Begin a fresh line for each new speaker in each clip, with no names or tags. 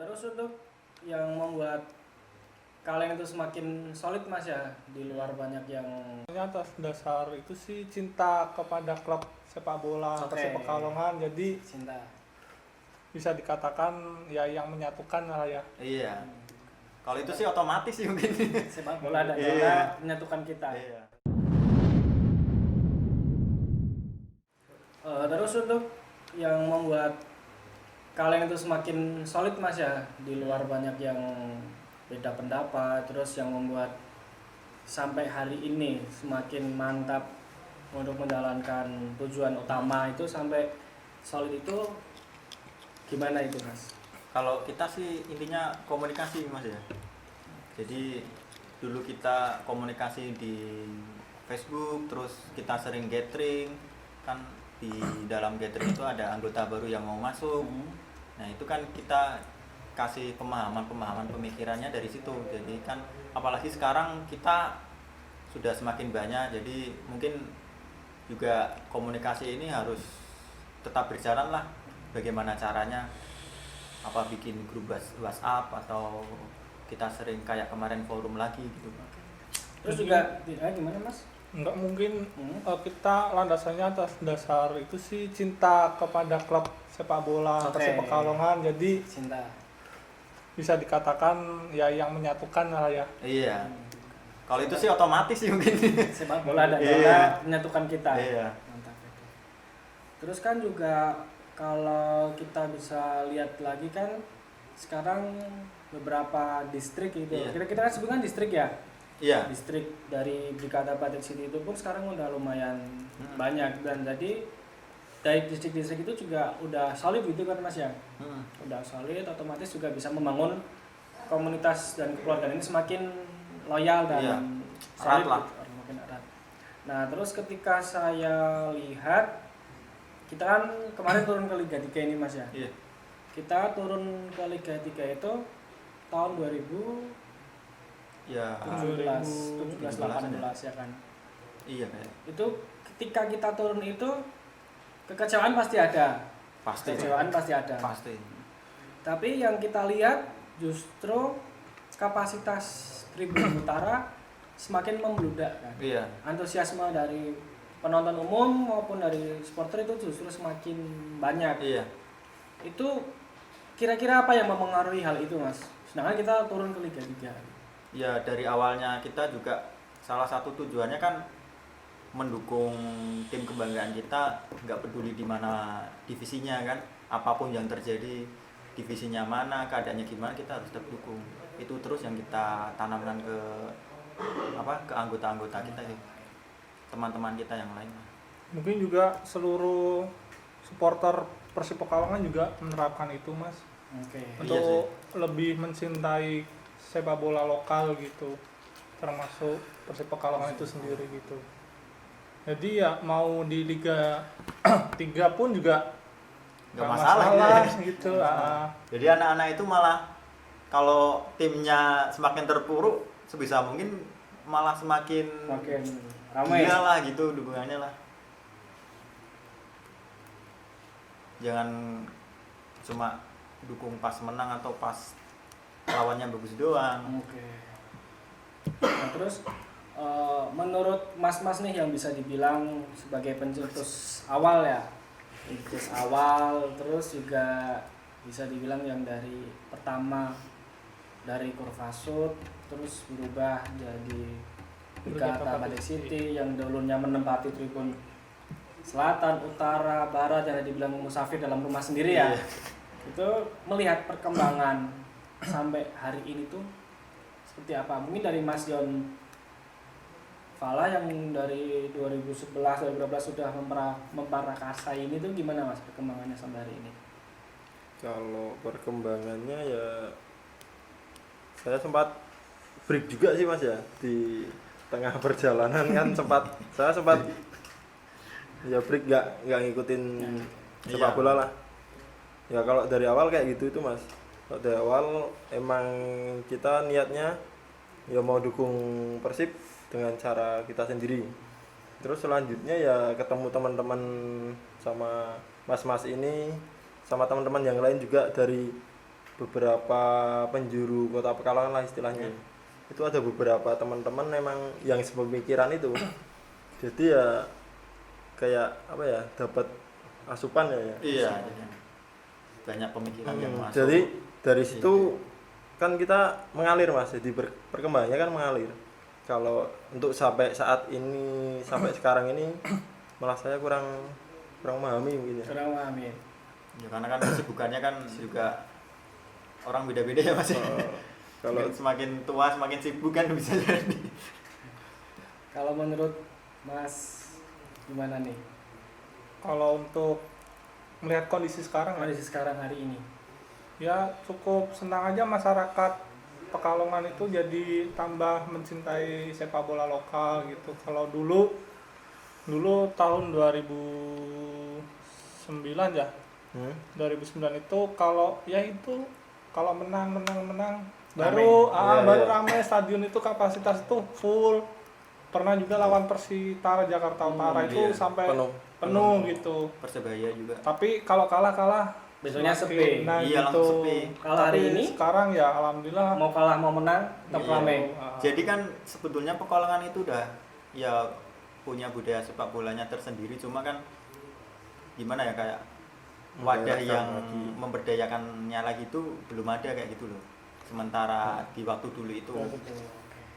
Terus untuk yang membuat kalian itu semakin solid mas ya, di luar banyak yang
Atas dasar itu sih cinta kepada klub sepak bola Persib Pekalongan, jadi
cinta.
bisa dikatakan ya yang menyatukan lah ya.
Iya. Kalau itu sih otomatis sih mungkin.
Sepak bola dan
Iya.
bola menyatukan kita.
Iya.
Terus untuk yang membuat kalian itu semakin solid mas ya, di luar banyak yang beda pendapat, terus yang membuat sampai hari ini semakin mantap untuk menjalankan tujuan utama itu sampai solid itu gimana itu mas?
Kalau kita sih intinya komunikasi mas ya. Jadi dulu kita komunikasi di Facebook, terus kita sering gathering kan, di dalam gathering itu ada anggota baru yang mau masuk. Nah itu kan kita kasih pemahaman pemikirannya dari situ. Jadi kan apalagi sekarang kita sudah semakin banyak, jadi mungkin juga komunikasi ini harus tetap berjalan lah. Bagaimana caranya, apa bikin grup WhatsApp atau kita sering kayak kemarin forum lagi gitu.
Terus juga gimana mas?
Enggak mungkin kita landasannya atas dasar itu sih cinta kepada klub sepak bola Persib Pekalongan, jadi
cinta.
Bisa dikatakan ya yang menyatukan lah ya.
Iya. Kalau itu sih otomatis sih mungkin.
Sepak bola dan bola menyatukan kita.
Iya.
Mantap itu. Terus kan juga kalau kita bisa lihat lagi kan sekarang beberapa distrik itu.
Iya.
Kita kan sebutkan distrik ya.
Iya.
Distrik dari Brigata Batik City itu pun sekarang udah lumayan banyak, dan jadi dari distrik-distrik itu juga udah solid gitu kan mas ya. Udah solid, otomatis juga bisa membangun komunitas dan kekeluargaan ini semakin loyal dan solid
lah.
gitu, makin erat. Nah terus ketika saya lihat kita kan kemarin turun ke Liga 3 ini mas ya.
Iya.
Kita turun ke Liga 3 itu tahun 2000
Ya,
17, 18 ya kan.
iya kayak.
Itu ketika kita turun itu kekecewaan pasti ada.
Pasti.
Kekecewaan pasti ada.
Pasti.
Tapi yang kita lihat justru kapasitas Tribun Utara semakin membludak kan.
Iya.
Antusiasme dari penonton umum maupun dari supporter itu justru semakin banyak.
Iya.
Itu kira-kira apa yang mempengaruhi hal itu mas? Sedangkan kita turun ke Liga 3.
Ya dari awalnya kita juga salah satu tujuannya kan mendukung tim kebanggaan kita, nggak peduli di mana divisinya kan, apapun yang terjadi, divisinya mana, keadaannya gimana, kita harus tetap dukung. Itu terus yang kita tanamkan ke anggota-anggota kita sih, teman-teman kita yang lain.
Mungkin juga seluruh supporter Persib Pekalongan juga menerapkan itu mas. Untuk lebih mencintai sepak bola lokal gitu, termasuk Persib Pekalongan itu sendiri gitu. Jadi ya mau di Liga 3 pun juga
nggak masalah
gitu.
Jadi anak-anak itu malah kalau timnya semakin terpuruk, sebisa mungkin malah semakin
ramai
lah gitu dukungannya lah. Jangan cuma dukung pas menang atau pas lawannya bagus doang.
Nah, terus menurut mas-mas nih yang bisa dibilang sebagai pencetus awal ya, pencetus awal, terus juga bisa dibilang yang dari pertama dari Kurvasut terus berubah jadi Brigata Batik City yang dulunya menempati tribun selatan, utara, barat, yang dibilang musafir dalam rumah sendiri ya. Itu melihat perkembangan sampai hari ini tuh seperti apa? Mungkin dari Mas John Fala yang dari 2011-2012 sudah memprakarsa ini tuh gimana mas perkembangannya sampai hari ini?
Kalau perkembangannya ya saya sempat break juga sih mas ya, di tengah perjalanan kan saya sempat ya break, nggak ngikutin sepak bola lah. Ya kalau dari awal kayak gitu itu mas. Dari awal emang kita niatnya ya mau dukung Persib dengan cara kita sendiri. Terus selanjutnya ya ketemu teman-teman sama mas-mas ini, sama teman-teman yang lain juga dari beberapa penjuru Kota Pekalongan lah istilahnya. Itu ada beberapa teman-teman memang yang sepemikiran itu. Jadi ya kayak apa ya, dapat asupan ya.
Iya, banyak pemikiran yang masuk.
Jadi dari situ kan kita mengalir Mas, jadi perkembangannya kan mengalir. Kalau untuk sampai saat ini, sampai sekarang ini malah saya kurang memahami mungkin ya.
Kurang memahami.
Ya karena kan kesibukannya kan juga orang beda-beda ya Mas.
Kalau
semakin tua semakin sibuk kan bisa jadi.
Kalau menurut Mas gimana nih
Kalau untuk melihat kondisi sekarang ya,
kondisi sekarang hari ini?
ya cukup senang aja masyarakat Pekalongan itu jadi tambah mencintai sepak bola lokal gitu. Kalau dulu tahun 2009 ya, 2009 itu kalau menang baru
Iya.
ramai stadion itu, kapasitas itu full. Pernah juga lawan Persitara Jakarta Utara itu
iya.
sampai
Penuh.
gitu.
Persebaya juga.
Tapi kalau kalah
Besoknya
semakin
sepi.
nah
Iya,
gitu.
langsung sepi.
Kalau
Tapi
hari ini
sekarang ya alhamdulillah
mau kalah mau menang tetap
Iya.
rame.
Jadi kan sebetulnya Pekalongan itu udah ya punya budaya sepak bolanya tersendiri, cuma kan gimana ya, kayak wadah yang memberdayakannya lagi itu belum ada kayak gitu loh. Sementara di waktu dulu itu,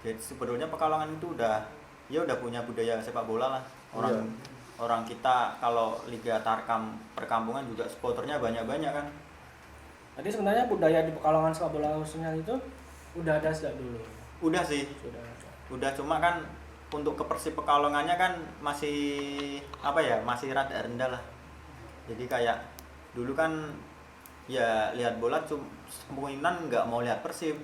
jadi sebetulnya Pekalongan itu udah punya budaya sepak bola lah. Orang kita kalau Liga Tarkam perkampungan juga supporternya banyak-banyak kan.
Jadi sebenarnya budaya di Pekalongan sepak bola khususnya itu udah ada sejak dulu.
Udah sih,
Sudah ada.
udah, cuma kan untuk ke Persib Pekalongannya kan masih masih rada rendah lah. Jadi kayak dulu kan ya lihat bola kemungkinan nggak mau lihat Persib,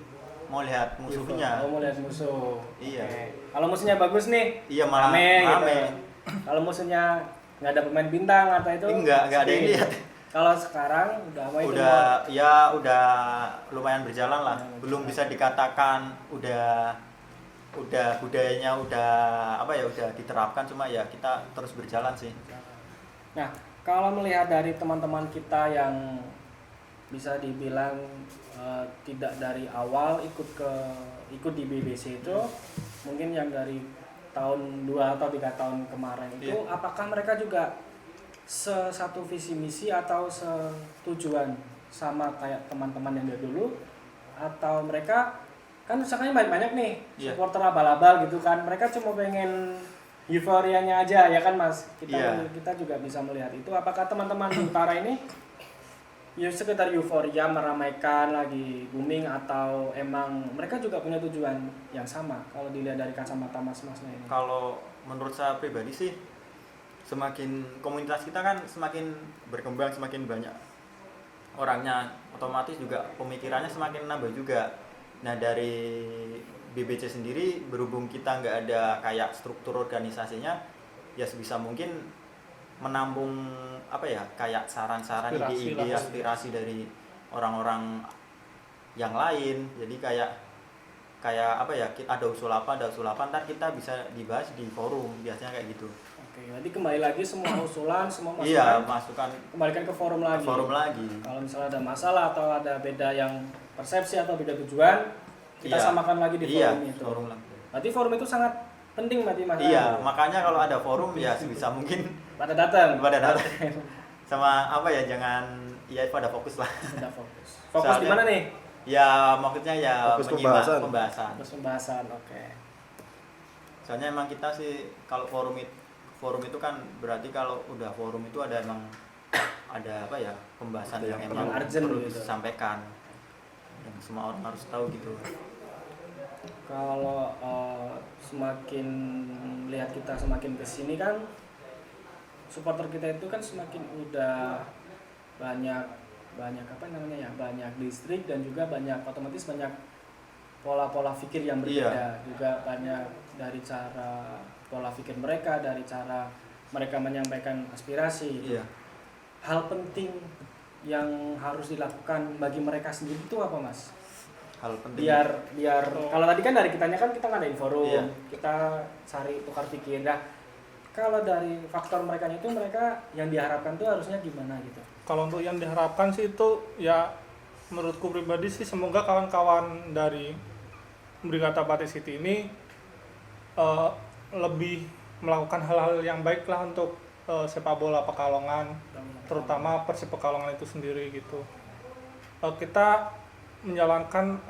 mau lihat musuhnya.
Oh, mau lihat musuh.
Iya.
Oke. Kalau musuhnya bagus nih,
Iya, malah
rame.
rame.
Gitu. Kalau musuhnya nggak ada pemain bintang atau itu,
Nggak ada yang
sepi.
lihat.
Kalau sekarang udah apa itu?
Udah lumayan berjalan lah. Belum bisa dikatakan udah budayanya udah diterapkan, cuma ya kita terus berjalan sih.
Nah, kalau melihat dari teman-teman kita yang bisa dibilang tidak dari awal ikut di BBC itu, mungkin yang dari tahun 2 atau 3 tahun kemarin itu, apakah mereka juga satu visi misi atau setujuan sama kayak teman-teman yang dari dulu, atau mereka kan misalnya banyak nih supporter abal-abal gitu kan, mereka cuma pengen euforianya aja ya kan Mas, kita juga bisa melihat itu. Apakah teman-teman di utara ini ya sekedar euforia meramaikan lagi booming, atau emang mereka juga punya tujuan yang sama kalau dilihat dari kacamata mas-masnya ini?
Kalau menurut saya pribadi sih, semakin komunitas kita kan semakin berkembang, semakin banyak orangnya, otomatis juga pemikirannya semakin nambah juga. Nah, dari BBC sendiri, berhubung kita nggak ada kayak struktur organisasinya, ya sebisa mungkin menampung kayak saran-saran, ide-ide, aspirasi dari orang-orang yang lain. Jadi kayak kita ada usul apa ntar kita bisa dibahas di forum, biasanya kayak gitu.
Oke, berarti kembali lagi semua usulan, semua masukan,
Iya, masukan
kembalikan ke forum lagi.
Kalau
misalnya ada masalah atau ada beda yang persepsi atau beda tujuan, kita samakan lagi di forum itu.
Forum lagi.
Berarti forum itu sangat penting berarti Mas.
Iya, makanya kalau ada forum ya sebisa mungkin
pada datang.
Sama jangan pada fokus lah.
Sudah fokus. Fokus di mana nih?
Ya maksudnya ya
fokus
menyimak
pembahasan.
Fokus pembahasan, oke.
Soalnya emang kita sih kalau forum itu kan berarti kalau udah forum itu ada pembahasan yang emang
urgent
perlu
gitu.
disampaikan, yang semua orang harus tahu gitu.
Kalau semakin lihat kita semakin kesini kan, supporter kita itu kan semakin udah banyak banyak distrik, dan juga otomatis banyak pola-pola pikir yang berbeda. Juga banyak dari cara pola pikir mereka, dari cara mereka menyampaikan aspirasi.
Iya.
Hal penting yang harus dilakukan bagi mereka sendiri itu apa Mas?
Hal penting
Biar kalau tadi kan dari kitanya kan kita ngadain forum,
Iya.
kita cari tukar pikir. Nah, kalau dari faktor mereka itu, mereka yang diharapkan tuh harusnya gimana gitu?
Kalau untuk yang diharapkan sih itu ya menurutku pribadi sih semoga kawan-kawan dari Brigata Batik City ini lebih melakukan hal-hal yang baik lah untuk sepak bola Pekalongan, terutama Persib Pekalongan itu sendiri gitu. Kita menjalankan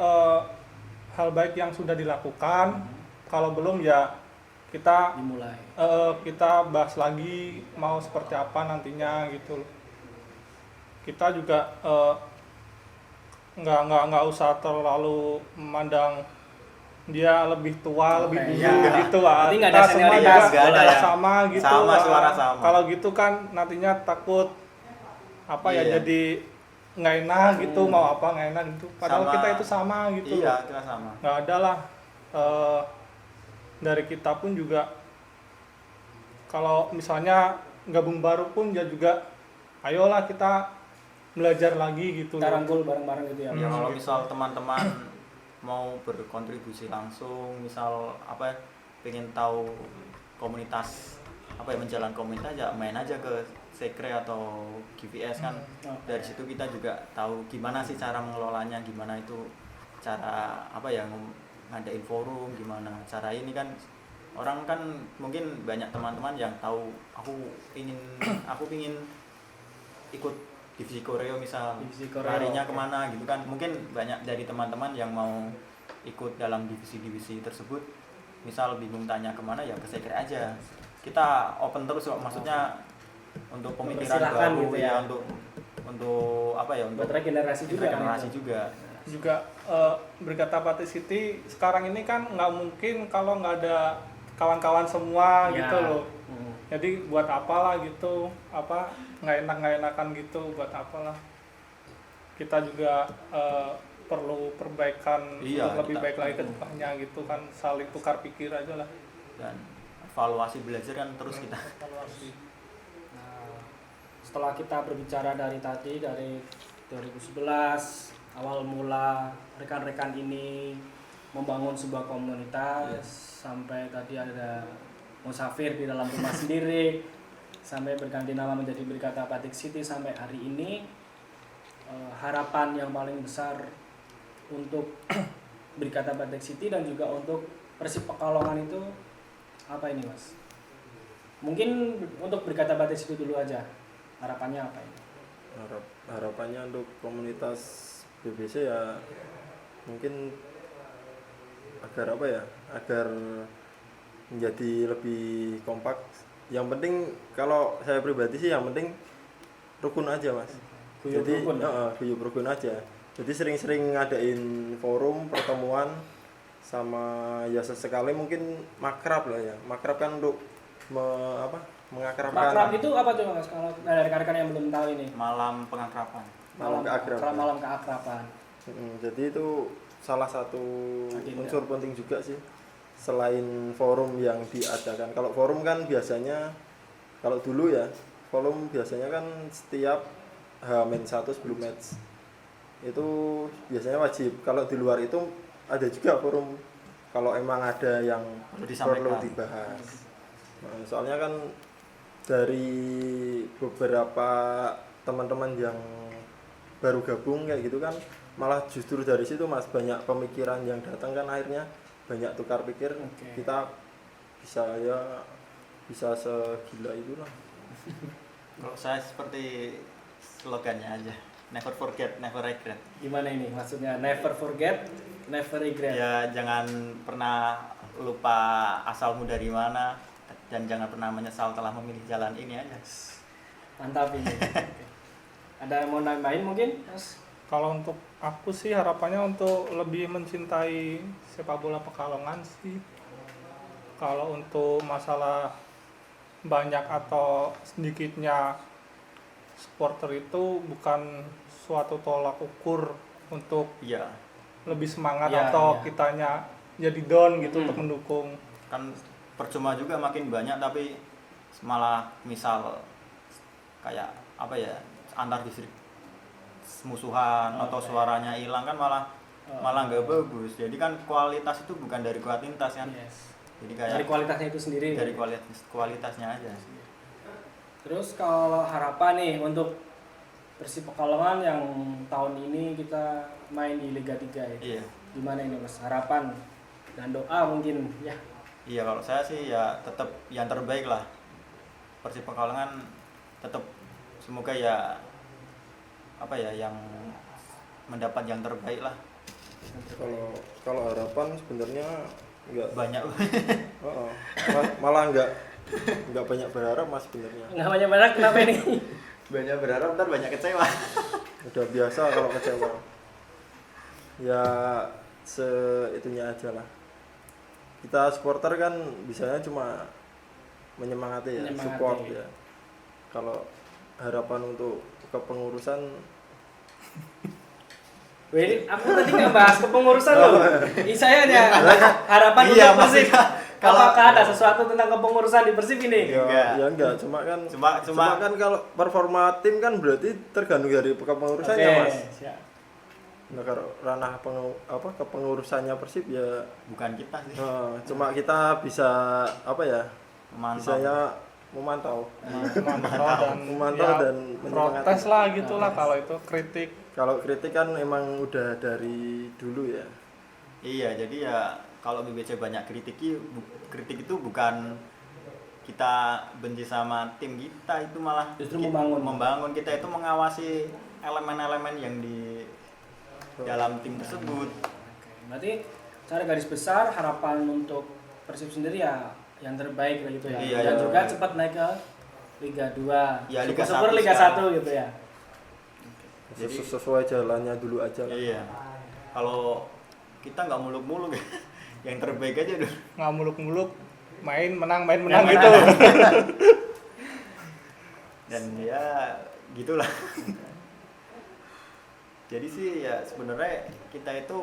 hal baik yang sudah dilakukan. Kalau belum ya kita
Dimulai.
kita bahas lagi mau seperti apa nantinya gitu. Kita juga nggak usah terlalu memandang dia lebih tua, lebih dulu
iya.
gitu lah.
Berarti nggak
Kita
ada
semua
senioritas,
juga
nggak ada ya?
sama gitu.
Sama,
lah.
suara sama.
Kalau gitu kan nantinya takut apa ya
Iya.
jadi nggak enak gitu, mau apa nggak enak gitu. Padahal
Sama.
kita itu sama gitu.
Iya, kita sama.
Nggak ada lah. Dari kita pun juga kalau misalnya gabung baru pun ya juga ayolah kita belajar lagi gitu.
Kita rangkul bareng-bareng gitu ya.
Ya kalau
gitu.
misal teman-teman mau berkontribusi langsung, misal apa ya, pengen tahu komunitas apa ya, menjalan komunitas ya main aja ke Sekre atau GPS kan. Dari situ kita juga tahu gimana sih cara mengelolanya, gimana itu cara apa ya ngadain forum, gimana cara ini kan. Orang kan mungkin banyak teman-teman yang tahu aku pingin ikut divisi koreo misal,
Divisi koreo,
larinya
oke.
kemana gitu kan. Mungkin banyak dari teman-teman yang mau ikut dalam divisi-divisi tersebut, misal bingung tanya kemana ya ke Sekre aja. Kita open terus kok, maksudnya untuk pemikiran
Mempersilahkan
baru
gitu
ya,
ya.
untuk apa ya, untuk
Buat regenerasi juga kan
regenerasi
itu.
juga.
Juga Brigata Batik City sekarang ini kan nggak mungkin kalau nggak ada kawan-kawan semua
Ya.
gitu loh.
Hmm.
Jadi buat apalah gitu, apa nggak enakan gitu, buat apalah. Kita juga perlu perbaikan
Iya,
untuk lebih
kita-
baik lagi ke depannya gitu kan, saling tukar pikir aja lah.
Dan evaluasi belajar kan terus kita.
Evaluasi.
Nah, setelah kita berbicara dari tadi dari 2011 awal mula rekan-rekan ini membangun sebuah komunitas, sampai tadi ada musafir di dalam rumah sendiri, sampai berganti nama menjadi Brigata Batik City sampai hari ini. Harapan yang paling besar untuk Brigata Batik City dan juga untuk Persib Pekalongan itu apa ini, Mas? Mungkin untuk Brigata Batik City dulu aja. Harapannya apa ini?
Harapannya untuk komunitas BBC ya mungkin agar apa ya, agar menjadi lebih kompak. Yang penting kalau saya pribadi sih yang penting rukun aja mas.
Guyub
Jadi
rukun, ya?
guyub rukun aja. Jadi sering-sering ngadain forum pertemuan sama ya sesekali mungkin makrab lah ya. Makrab kan untuk mengakrabkan.
Makrab itu apa tuh Mas? Kalau dari rekan-rekan yang belum tahu ini.
Malam pengakraban.
Malam keakraban.
Malam keakraban.
Jadi itu salah satu
Agenda.
unsur penting juga sih selain forum yang diadakan. Kalau forum kan biasanya kalau dulu ya forum biasanya kan setiap H-1 sebelum match itu biasanya wajib. Kalau di luar itu ada juga forum kalau emang ada yang
Perlu disampaikan.
perlu dibahas. Nah, soalnya kan dari beberapa teman-teman yang baru gabung kayak gitu kan malah justru dari situ mas banyak pemikiran yang datang kan akhirnya banyak tukar pikir.
Oke.
Kita bisa segila itulah.
Kalau saya seperti slogannya aja, never forget, never regret.
Gimana ini maksudnya? Never forget, never regret.
Ya jangan pernah lupa asalmu dari mana, dan jangan pernah menyesal telah memilih jalan ini aja.
Mantap ini. Oke. Ada yang mau nambahin mungkin, Mas?
Kalau untuk aku sih harapannya untuk lebih mencintai sepak bola Pekalongan sih. Kalau untuk masalah banyak atau sedikitnya supporter itu bukan suatu tolak ukur untuk
Iya,
lebih semangat
Iya,
atau
iya.
kitanya jadi down gitu untuk
Hmm.
mendukung.
kan percuma juga makin banyak tapi malah misal kayak apa ya, antar distrik musuhan atau suaranya hilang kan malah nggak bagus. Jadi kan kualitas itu bukan dari kuantitas kan.
Yes.
Jadi kayak
Dari kualitasnya itu sendiri.
dari kualitasnya aja.
Terus kalau harapan nih untuk Persib Pekalongan yang tahun ini kita main di Liga 3 ya.
Iya.
Gimana ini Mas? Harapan dan doa mungkin ya.
Iya, kalau saya sih ya tetap yang terbaik lah. Persib Pekalongan tetap semoga ya apa ya yang mendapat yang terbaik lah.
Kalau harapan sebenarnya nggak
Banyak.
malah nggak banyak berharap mas sebenarnya.
Nggak banyak-banyak kenapa ini?
Banyak berharap ntar banyak kecewa.
Udah biasa kalau kecewa. Ya seitunya aja lah. Kita supporter kan bisanya cuma menyemangati ya, support ya. Kalau harapan untuk kepengurusan
Wih, aku tadi nggak bahas kepengurusan loh. Ini saya ada harapan
Iya,
untuk Persib.
maksudnya kalau-
Apakah ada sesuatu tentang kepengurusan di Persib ini?
Enggak.
cuma kan kalau performa tim kan berarti tergantung dari kepengurusannya
Oke,
mas.
siap.
Nah kalau ranah kepengurusannya Persib ya
Bukan kita sih.
cuma kita bisa apa ya
Memantau.
bisanya memantau
memantau
dan
protes
menyemangati.
lah gitulah kalau itu kritik.
Kalau kritik kan emang udah dari dulu ya.
Iya, jadi ya kalau BBC banyak kritik itu bukan kita benci sama tim kita, itu malah
Justru
kita
membangun.
kita itu mengawasi elemen-elemen yang di dalam tim tersebut.
Oke, berarti secara garis besar harapan untuk Persib sendiri ya yang terbaik gitu ya.
Iya,
Dan
iya.
juga cepat naik ke Liga 2.
Ya, Liga
Syukur-syukur
1
Liga
sekarang.
1 gitu ya.
Jadi-
Sesuai jalannya dulu aja lah.
Iya. Kalau kita nggak muluk-muluk yang terbaik aja dulu.
Nggak muluk-muluk, main menang
Yang
gitu.
Dan ya gitulah. Jadi sih ya sebenarnya kita itu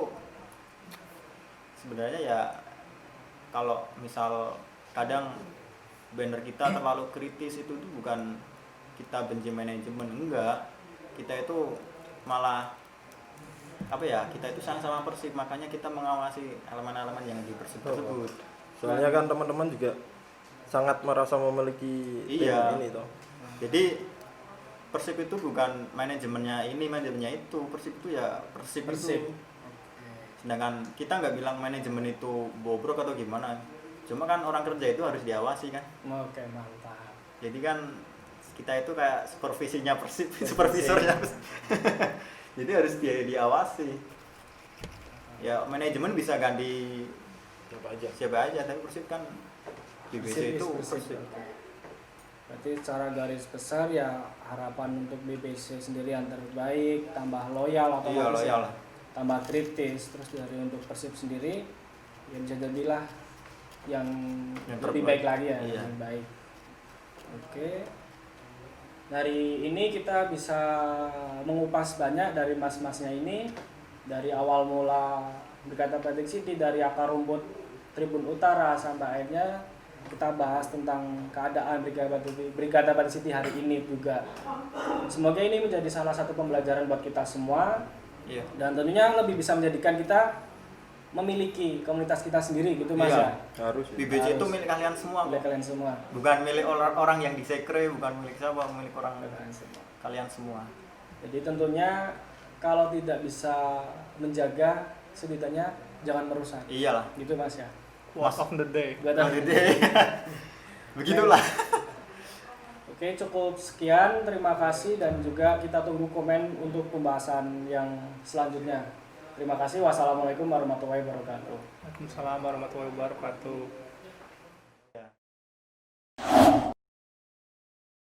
sebenarnya ya kalau misal kadang banner kita terlalu kritis itu tuh bukan kita benci manajemen, enggak, kita itu malah apa ya, kita itu sayang sama Persib, makanya kita mengawasi elemen-elemen yang di Persib tersebut.
Soalnya kan teman-teman juga sangat merasa memiliki
Iya.
tim ini toh.
Jadi Persib itu bukan manajemennya ini, manajemennya itu. Persib itu ya Persib.
Persib.
Itu. Sedangkan kita nggak bilang manajemen itu bobrok atau gimana. Cuma kan orang kerja itu harus diawasi kan.
Oke, mantap.
Jadi kan kita itu kayak supervisinya Persib, supervisornya. Jadi harus diawasi. Ya manajemen bisa ganti siapa aja, tapi Persib kan BBC itu Persib.
Berarti secara garis besar ya harapan untuk BBC sendiri yang terbaik, tambah loyal atau
Iya, loyal lah.
tambah kritis, terus dari untuk Persib sendiri ya bisa jadilah yang lebih
terbaik.
baik lagi ya,
Iya.
yang baik. Oke. Dari ini kita bisa mengupas banyak dari mas-masnya ini, dari awal mula Brigada Batik City, dari akar rumput Tribun Utara sampai akhirnya kita bahas tentang keadaan Brigada Batik City hari ini juga. Semoga ini menjadi salah satu pembelajaran buat kita semua.
Iya.
Dan tentunya lebih bisa menjadikan kita memiliki komunitas kita sendiri gitu Mas
Iya.
ya.
Harus ya.
BBC itu
Harus.
milik kalian semua
Oleh
kok.
kalian semua.
Bukan milik orang yang di sekre, bukan milik siapa, milik orang
Oleh kalian semua.
kalian semua.
Jadi tentunya kalau tidak bisa menjaga, setidaknya jangan merusak.
Iyalah.
Gitu Mas ya.
Word of the day.
Gak tahu.
Begitulah.
Oke, cukup sekian. Terima kasih dan juga kita tunggu komen untuk pembahasan yang selanjutnya. Terima kasih. Wassalamualaikum warahmatullahi wabarakatuh.
Waalaikumsalam warahmatullahi wabarakatuh.